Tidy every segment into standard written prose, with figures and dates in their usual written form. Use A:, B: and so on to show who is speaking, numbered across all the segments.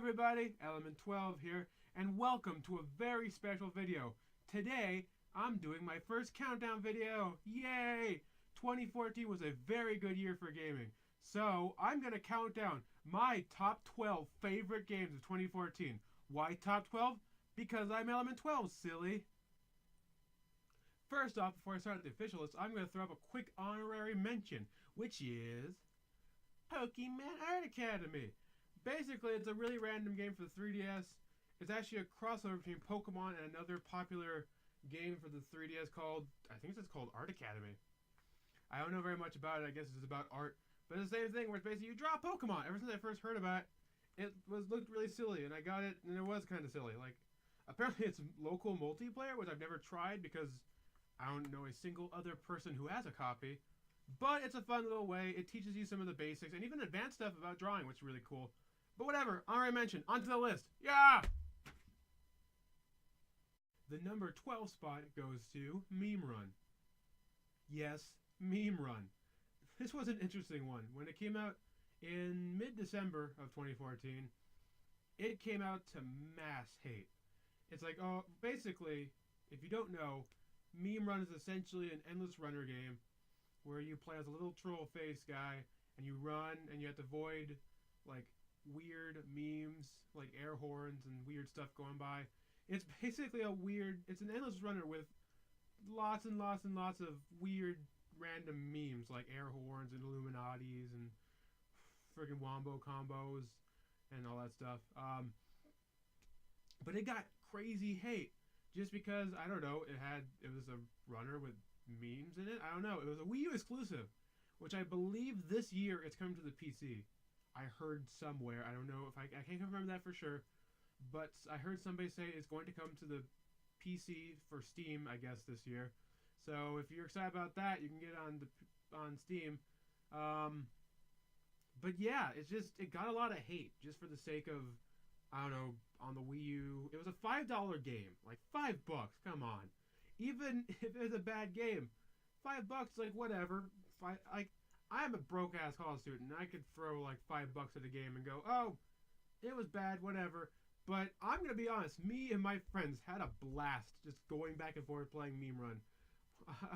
A: everybody, ElementXII here, and welcome to a very special video. Today, I'm doing my first countdown video. Yay! 2014 was a very good year for gaming. So, I'm going to count down my top 12 favorite games of 2014. Why top 12? Because I'm ElementXII, silly. First off, before I start the official list, I'm going to throw up a quick honorary mention, which is Pokemon Art Academy. Basically, it's a really random game for the 3DS. It's actually a crossover between Pokemon and another popular game for the 3DS called, I think it's called Art Academy. I don't know very much about it. I guess it's about art. But it's the same thing where it's basically you draw Pokemon. Ever since I first heard about it, looked really silly. And I got it, and it was kind of silly. Like, apparently it's local multiplayer, which I've never tried because I don't know a single other person who has a copy. But it's a fun little way. It teaches you some of the basics and even advanced stuff about drawing, which is really cool. But whatever, I already mentioned. Onto the list. Yeah! The number 12 spot goes to Meme Run. Yes, Meme Run. This was an interesting one. When it came out in mid-December of 2014, it came out to mass hate. It's like, oh, basically, if you don't know, Meme Run is essentially an endless runner game where you play as a little troll face guy and you run and you have to avoid, like, weird memes, like air horns and weird stuff going by. It's basically it's an endless runner with lots and lots and lots of weird random memes like air horns and Illuminatis and friggin' wombo combos and all that stuff. But it got crazy hate just because, I don't know, it was a runner with memes in it. I don't know. It was a Wii U exclusive, which I believe this year it's coming to the PC. I heard somewhere, I don't know if I can't confirm that for sure, but I heard somebody say it's going to come to the PC for Steam, I guess, this year. So if you're excited about that, you can get it on Steam. But yeah, it got a lot of hate just for the sake of, I don't know, on the Wii U. It was a $5 game, like $5. Come on, even if it's a bad game, $5, like whatever. I'm a broke-ass college student, and I could throw like $5 at a game and go, oh, it was bad, whatever. But I'm going to be honest, me and my friends had a blast just going back and forth playing Meme Run.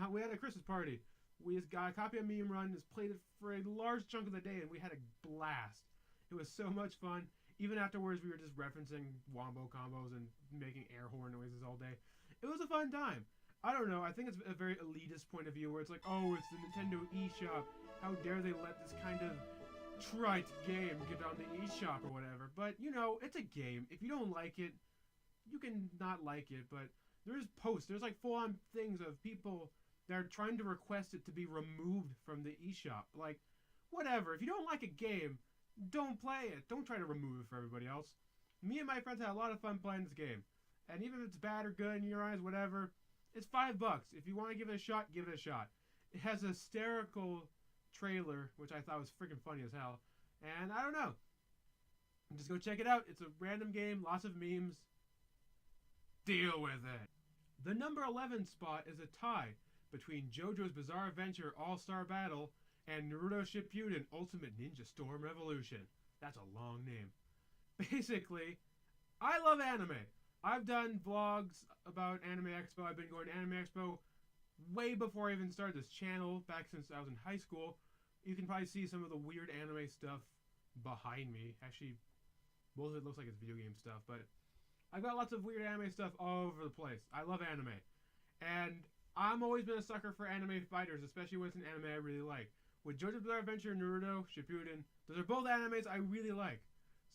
A: We had a Christmas party. We just got a copy of Meme Run, just played it for a large chunk of the day, and we had a blast. It was so much fun. Even afterwards, we were just referencing wombo combos and making air horn noises all day. It was a fun time. I don't know, I think it's a very elitist point of view where it's like, oh, it's the Nintendo eShop. How dare they let this kind of trite game get on the eShop or whatever. But, you know, it's a game. If you don't like it, you can not like it. But there's posts. There's like full-on things of people that are trying to request it to be removed from the eShop. Like, whatever. If you don't like a game, don't play it. Don't try to remove it for everybody else. Me and my friends had a lot of fun playing this game. And even if it's bad or good in your eyes, whatever, it's $5. If you want to give it a shot, give it a shot. It has a hysterical trailer, which I thought was freaking funny as hell. And I don't know. Just go check it out. It's a random game, lots of memes. Deal with it. The number 11 spot is a tie between JoJo's Bizarre Adventure All-Star Battle and Naruto Shippuden Ultimate Ninja Storm Revolution. That's a long name. Basically, I love anime. I've done vlogs about Anime Expo. I've been going to Anime Expo way before I even started this channel, back since I was in high school. You can probably see some of the weird anime stuff behind me. Actually, most of it looks like it's video game stuff, but I've got lots of weird anime stuff all over the place. I love anime. And I've always been a sucker for anime fighters, especially when it's an anime I really like. With JoJo's Bizarre Adventure and Naruto Shippuden, those are both animes I really like.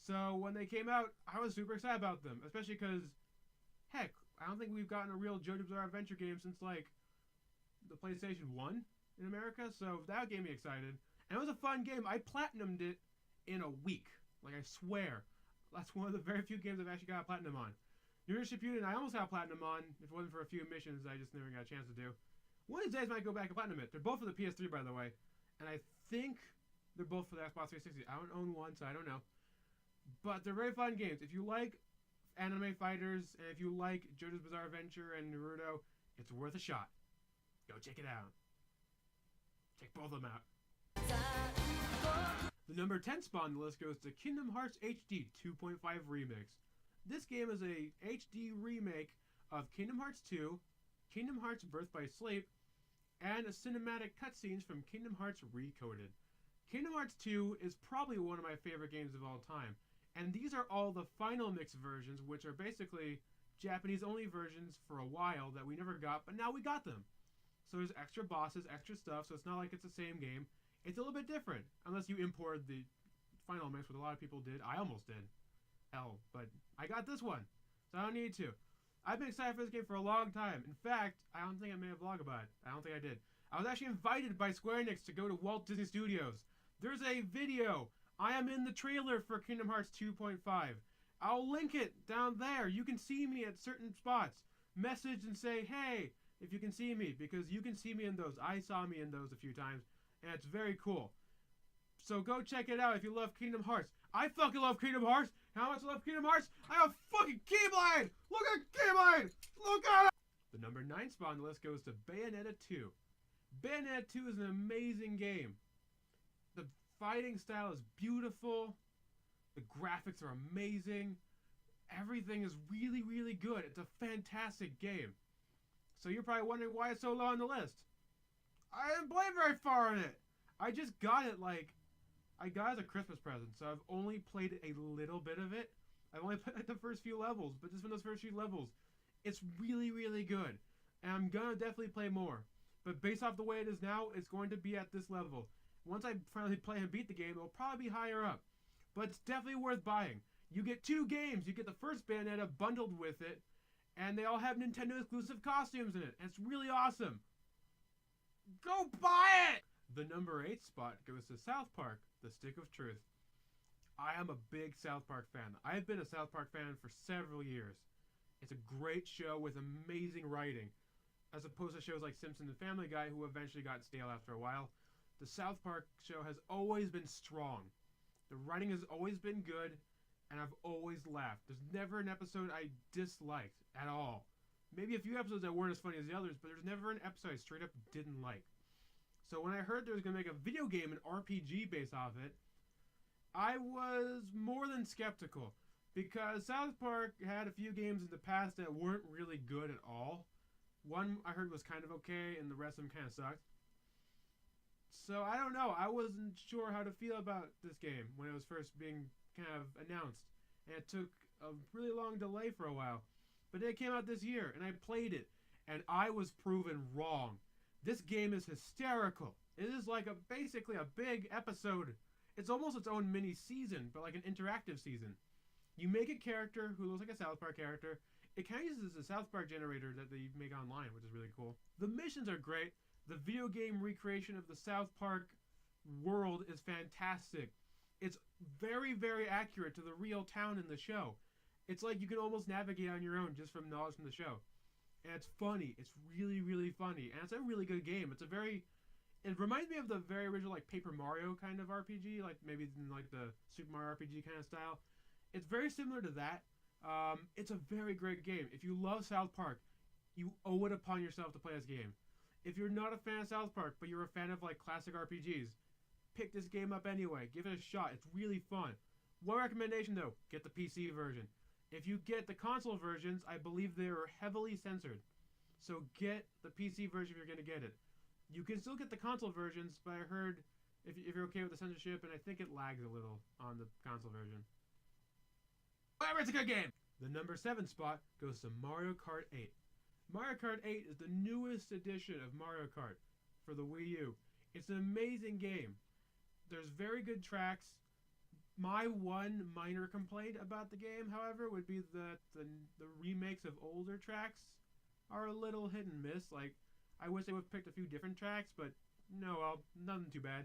A: So when they came out, I was super excited about them, especially because, heck, I don't think we've gotten a real JoJo's Bizarre Adventure game since, like, the PlayStation 1 in America, so that gave me excited. And it was a fun game. I platinumed it in a week. Like, I swear. That's one of the very few games I've actually got a platinum on. Naruto Shippuden, I almost got a platinum on. If it wasn't for a few missions I just never got a chance to do. One of these days I might go back and platinum it. They're both for the PS3, by the way. And I think they're both for the Xbox 360. I don't own one, so I don't know. But they're very fun games. If you like anime fighters, and if you like JoJo's Bizarre Adventure and Naruto, it's worth a shot. Go check it out. Check both of them out. The number 10 spot on the list goes to Kingdom Hearts HD 2.5 Remix. This game is a HD remake of Kingdom Hearts 2, Kingdom Hearts Birth by Sleep, and cinematic cutscenes from Kingdom Hearts Recoded. Kingdom Hearts 2 is probably one of my favorite games of all time, and these are all the final mix versions, which are basically Japanese only versions for a while that we never got, but now we got them. So there's extra bosses, extra stuff, so it's not like it's the same game. It's a little bit different, unless you imported the final mix, what a lot of people did. I almost did. Hell, but I got this one, so I don't need to. I've been excited for this game for a long time. In fact, I don't think I made a vlog about it. I don't think I did. I was actually invited by Square Enix to go to Walt Disney Studios. There's a video. I am in the trailer for Kingdom Hearts 2.5. I'll link it down there. You can see me at certain spots. Message and say, hey, if you can see me, because you can see me in those. I saw me in those a few times, and it's very cool. So go check it out if you love Kingdom Hearts. I fucking love Kingdom Hearts. How much I love Kingdom Hearts? I have fucking Keyblade! Look at Keyblade! Look at it! The number 9 spot on the list goes to Bayonetta 2. Bayonetta 2 is an amazing game. The fighting style is beautiful. The graphics are amazing. Everything is really, really good. It's a fantastic game. So you're probably wondering why it's so low on the list. I didn't play very far on it. I just got it I got it as a Christmas present, so I've only played a little bit of it. I've only played the first few levels, but just from those first few levels, it's really, really good. And I'm gonna definitely play more. But based off the way it is now, it's going to be at this level. Once I finally play and beat the game, it'll probably be higher up. But it's definitely worth buying. You get 2 games. You get the first Bayonetta bundled with it, and they all have Nintendo exclusive costumes in it. And it's really awesome. Go buy it! The number 8 spot goes to South Park, The Stick of Truth. I am a big South Park fan. I have been a South Park fan for several years. It's a great show with amazing writing. As opposed to shows like Simpsons and Family Guy, who eventually got stale after a while. The South Park show has always been strong. The writing has always been good, and I've always laughed. There's never an episode I disliked at all. Maybe a few episodes that weren't as funny as the others, but there's never an episode I straight up didn't like. So when I heard there was going to make a video game, an RPG based off it, I was more than skeptical. Because South Park had a few games in the past that weren't really good at all. One I heard was kind of okay, and the rest of them kind of sucked. So I don't know. I wasn't sure how to feel about this game when it was first being kind of announced. And it took a really long delay for a while. But it came out this year, and I played it. And I was proven wrong. This game is hysterical. It is like basically a big episode. It's almost its own mini season, but like an interactive season. You make a character who looks like a South Park character. It kind of uses the South Park generator that they make online, which is really cool. The missions are great. The video game recreation of the South Park world is fantastic. It's very, very accurate to the real town in the show. It's like you can almost navigate on your own just from knowledge from the show. And it's funny. It's really, really funny. And it's a really good game. It reminds me of the very original like Paper Mario kind of RPG, like maybe in like the Super Mario RPG kind of style. It's very similar to that. It's a very great game. If you love South Park, you owe it upon yourself to play this game. If you're not a fan of South Park, but you're a fan of like classic RPGs, pick this game up anyway. Give it a shot. It's really fun. One recommendation though, get the PC version. If you get the console versions, I believe they are heavily censored. So get the PC version if you're going to get it. You can still get the console versions, but I heard if you're okay with the censorship, and I think it lags a little on the console version. Whatever, it's a good game! The number 7 spot goes to Mario Kart 8. Mario Kart 8 is the newest edition of Mario Kart for the Wii U. It's an amazing game. There's very good tracks. My one minor complaint about the game, however, would be that the remakes of older tracks are a little hit and miss. Like, I wish they would have picked a few different tracks, but no, well, nothing too bad.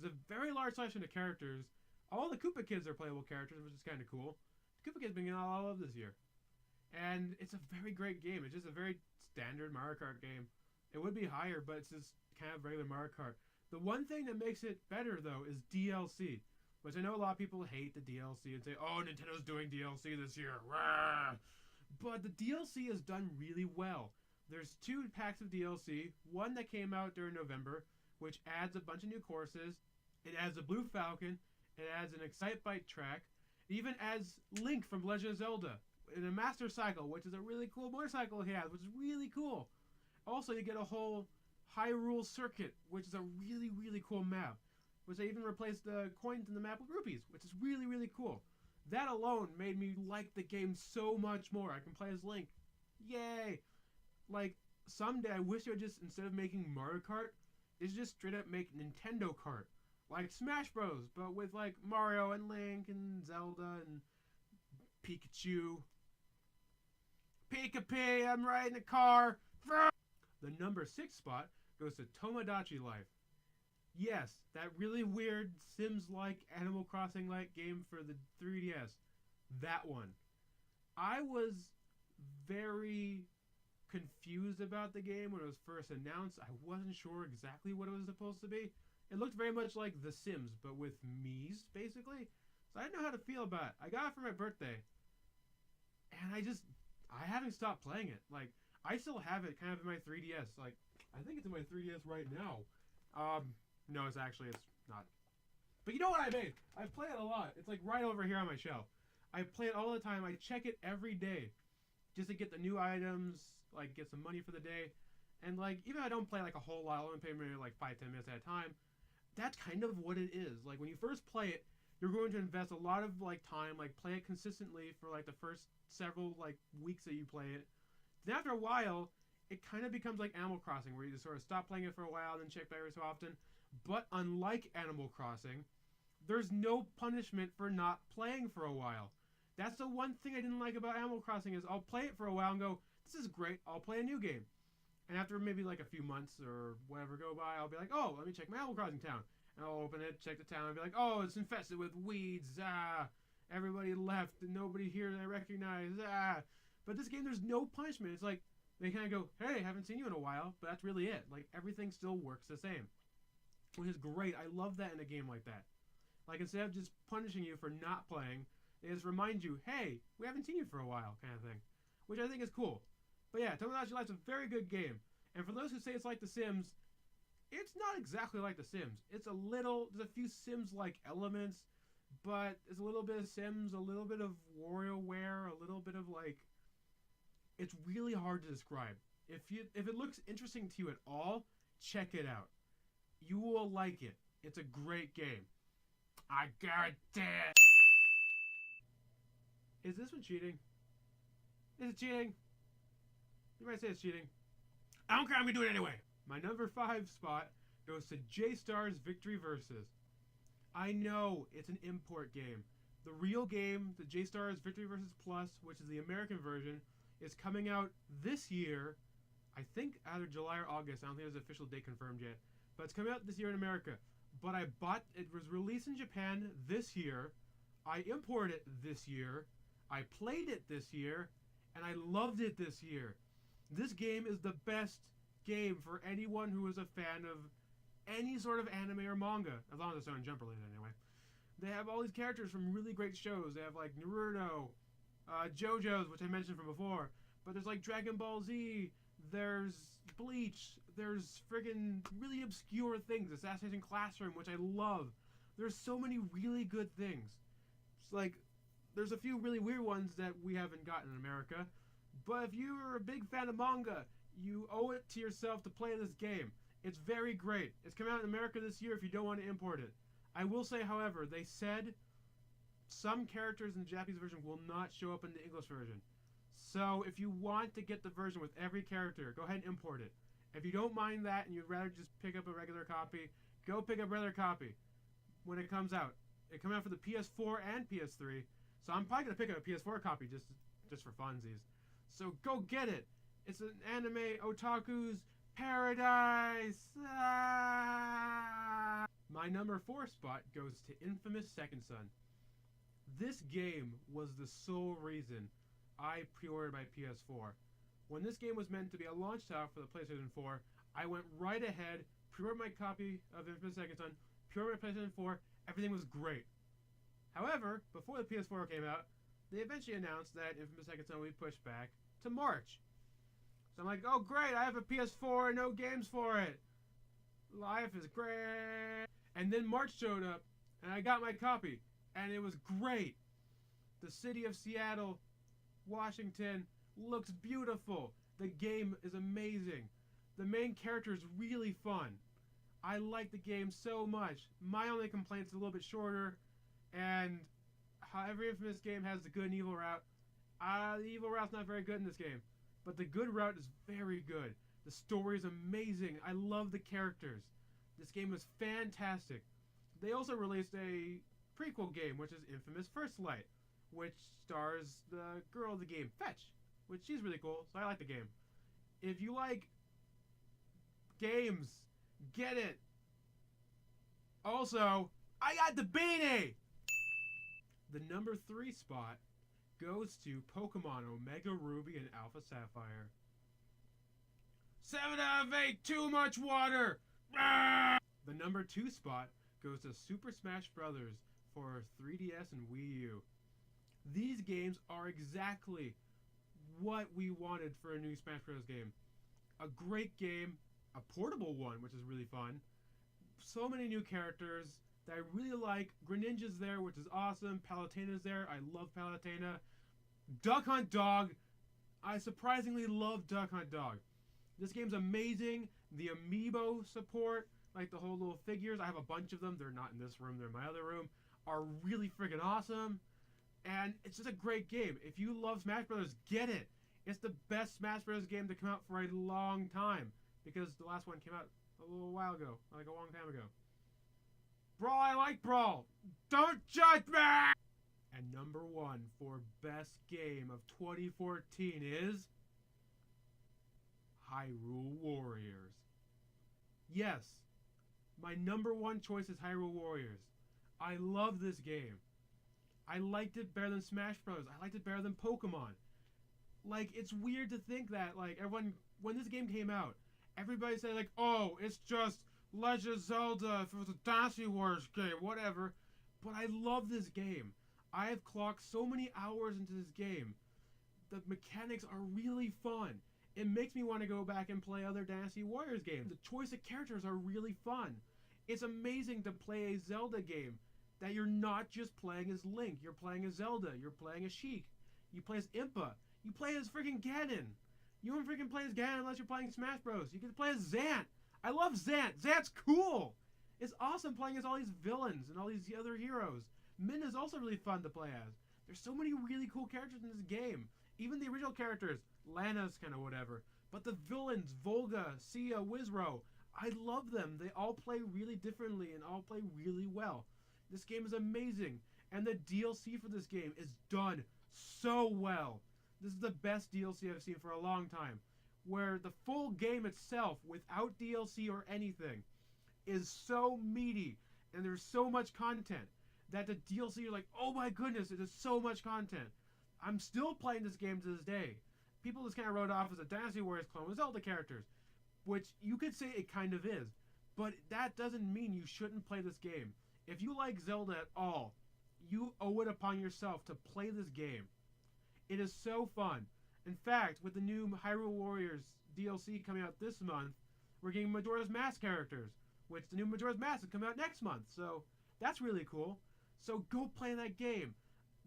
A: There's a very large selection of characters. All the Koopa Kids are playable characters, which is kind of cool. The Koopa Kids been getting all of this year. And it's a very great game. It's just a very standard Mario Kart game. It would be higher, but it's just kind of regular Mario Kart. The one thing that makes it better, though, is DLC. Which I know a lot of people hate the DLC and say, oh, Nintendo's doing DLC this year. Rah! But the DLC is done really well. There's 2 packs of DLC. One that came out during November, which adds a bunch of new courses. It adds a Blue Falcon. It adds an Excitebike track. It even adds Link from Legend of Zelda in a Master Cycle, which is a really cool motorcycle he has, which is really cool. Also, you get a whole Hyrule Circuit, which is a really, really cool map. Which they even replaced the coins in the map with rupees, which is really, really cool. That alone made me like the game so much more. I can play as Link. Yay! Like, someday I wish they would just, instead of making Mario Kart, they should just straight up make Nintendo Kart. Like Smash Bros, but with like Mario and Link and Zelda and Pikachu. Pika-Pee, I'm riding a car. The number 6 spot goes to Tomodachi Life. Yes, that really weird Sims-like, Animal Crossing-like game for the 3DS. That one. I was very confused about the game when it was first announced. I wasn't sure exactly what it was supposed to be. It looked very much like The Sims, but with Miis, basically. So I didn't know how to feel about it. I got it for my birthday. And I haven't stopped playing it. Like, I still have it kind of in my 3DS. Like, I think it's in my 3DS right now. No, it's not. But you know what I made? I play it a lot. It's like right over here on my shelf. I play it all the time. I check it every day just to get the new items, like get some money for the day. And like, even if I don't play like a whole lot, I only play maybe like 5-10 minutes at a time. That's kind of what it is. Like when you first play it, you're going to invest a lot of like time, like play it consistently for like the first several like weeks that you play it. Then after a while, it kind of becomes like Animal Crossing, where you just sort of stop playing it for a while, then check back every so often. But unlike Animal Crossing, there's no punishment for not playing for a while. That's the one thing I didn't like about Animal Crossing is I'll play it for a while and go, this is great, I'll play a new game. And after maybe like a few months or whatever go by, I'll be like, oh, let me check my Animal Crossing town. And I'll open it, check the town, and be like, oh, it's infested with weeds. Everybody left, and nobody here that I recognize. But this game, there's no punishment. It's like, they kind of go, hey, haven't seen you in a while, but that's really it. Like, everything still works the same. Which is great. I love that in a game like that. Like, instead of just punishing you for not playing, they just remind you, hey, we haven't seen you for a while, kind of thing. Which I think is cool. But yeah, Tomodachi Life's a very good game. And for those who say it's like The Sims, it's not exactly like The Sims. There's a few Sims-like elements, but it's a little bit of Sims, a little bit of WarioWare, a little bit of like... It's really hard to describe. If it looks interesting to you at all, check it out. You will like it. It's a great game. I guarantee it. Is this one cheating? Is it cheating? You might say it's cheating. I don't care, I'm gonna do it anyway. My number 5 spot goes to J-Star's Victory Versus. I know it's an import game. The real game, the J-Star's Victory Versus Plus, which is the American version, is coming out this year. I think either July or August. I don't think there's an official date confirmed yet. But it's coming out this year in America. But it was released in Japan this year. I imported it this year. I played it this year. And I loved it this year. This game is the best game for anyone who is a fan of any sort of anime or manga. As long as it's on Jump related anyway. They have all these characters from really great shows. They have like Naruto, JoJo's, which I mentioned from before. But there's like Dragon Ball Z. There's Bleach. There's friggin' really obscure things. Assassination Classroom, which I love. There's so many really good things. It's like, there's a few really weird ones that we haven't gotten in America. But if you're a big fan of manga, you owe it to yourself to play this game. It's very great. It's coming out in America this year if you don't want to import it. I will say, however, they said some characters in the Japanese version will not show up in the English version. So if you want to get the version with every character, go ahead and import it. If you don't mind that and you'd rather just pick up a regular copy, go pick up a regular copy when it comes out. It comes out for the PS4 and PS3, so I'm probably going to pick up a PS4 copy just for funsies. So go get it. It's an anime otaku's paradise. My number 4 spot goes to Infamous Second Son. This game was the sole reason I pre-ordered my PS4. When this game was meant to be a launch title for the PlayStation 4, I went right ahead, pre-ordered my copy of Infamous Second Son, pre-ordered my PlayStation 4, everything was great. However, before the PS4 came out, they eventually announced that Infamous Second Son would be pushed back to March. So I'm like, oh great, I have a PS4, no games for it. Life is great. And then March showed up, And I got my copy, and it was great. The city of Seattle, Washington, looks beautiful. The game is amazing. The main character is really fun. I like the game so much. My only complaint is a little bit shorter, and how every Infamous game has the good and evil route. The evil route's not very good in this game, but the good route is very good. The story is amazing. I love the characters. This game was fantastic. They also released a prequel game, which is Infamous First Light, which stars the girl of the game, Fetch, which she's really cool, so I like the game. If you like games, get it. Also, I got the beanie! The number 3 spot goes to Pokemon Omega Ruby and Alpha Sapphire. 7 out of 8, too much water! Ah! The number 2 spot goes to Super Smash Bros. For 3DS and Wii U. These games are exactly what we wanted for a new Smash Bros. Game. A great game, a portable one, which is really fun. So many new characters that I really like. Greninja's there, which is awesome. Palutena's there. I love Palutena. Duck Hunt Dog. I surprisingly love Duck Hunt Dog. This game's amazing. The amiibo support, like the whole little figures. I have a bunch of them. They're not in this room. They're in my other room. Are really freaking awesome. And it's just a great game. If you love Smash Bros., get it. It's the best Smash Bros. Game to come out for a long time. Because the last one came out a little while ago. Like a long time ago. Brawl, I like Brawl. Don't judge me! And number 1 for best game of 2014 is Hyrule Warriors. Yes, my number 1 choice is Hyrule Warriors. I love this game. I liked it better than Smash Bros. I liked it better than Pokemon. Like, it's weird to think that, like, everyone, when this game came out, everybody said, like, oh, it's just Legend of Zelda for the Dynasty Wars game, whatever. But I love this game. I have clocked so many hours into this game. The mechanics are really fun. It makes me want to go back and play other Dynasty Warriors games. The choice of characters are really fun. It's amazing to play a Zelda game that you're not just playing as Link. You're playing as Zelda. You're playing as Sheik. You play as Impa. You play as freaking Ganon. You don't freaking play as Ganon unless you're playing Smash Bros. You get to play as Zant. I love Zant. Zant's cool. It's awesome playing as all these villains and all these other heroes. Min is also really fun to play as. There's so many really cool characters in this game. Even the original characters. Lana's kind of whatever. But the villains, Volga, Sia, Wizro, I love them. They all play really differently and all play really well. This game is amazing. And the DLC for this game is done so well. This is the best DLC I've seen for a long time. Where the full game itself, without DLC or anything, is so meaty. And there's so much content. That the DLC, you're like, oh my goodness, it is so much content. I'm still playing this game to this day. People just kind of wrote off as a Dynasty Warriors clone with Zelda characters. Which you could say it kind of is. But that doesn't mean you shouldn't play this game. If you like Zelda at all, you owe it upon yourself to play this game. It is so fun. In fact, with the new Hyrule Warriors DLC coming out this month, we're getting Majora's Mask characters. Which the new Majora's Mask is coming out next month. So that's really cool. So go play that game.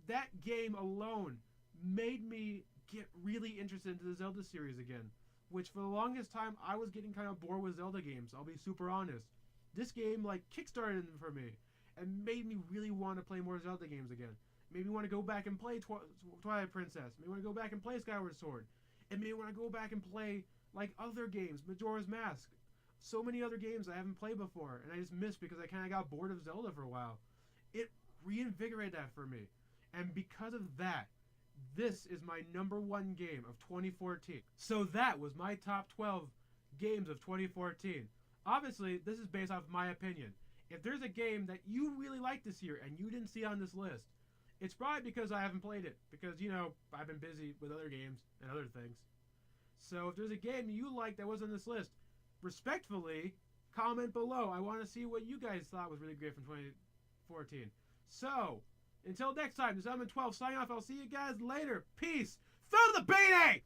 A: That game alone made me get really interested into the Zelda series again. Which for the longest time I was getting kind of bored with Zelda games, I'll be super honest. This game like kickstarted it for me and made me really want to play more Zelda games again. Made me want to go back and play Twilight Princess. Made me want to go back and play Skyward Sword. And made me want to go back and play like other games, Majora's Mask. So many other games I haven't played before and I just missed because I kind of got bored of Zelda for a while. It reinvigorated that for me. And because of that, this is my number 1 game of 2014. So that was my top 12 games of 2014. Obviously, this is based off my opinion. If there's a game that you really like this year and you didn't see on this list, it's probably because I haven't played it. Because, you know, I've been busy with other games and other things. So if there's a game you like that was on this list, respectfully, comment below. I want to see what you guys thought was really great from 2014. So, until next time, this is ElementXII signing off. I'll see you guys later. Peace. Throw the beanie!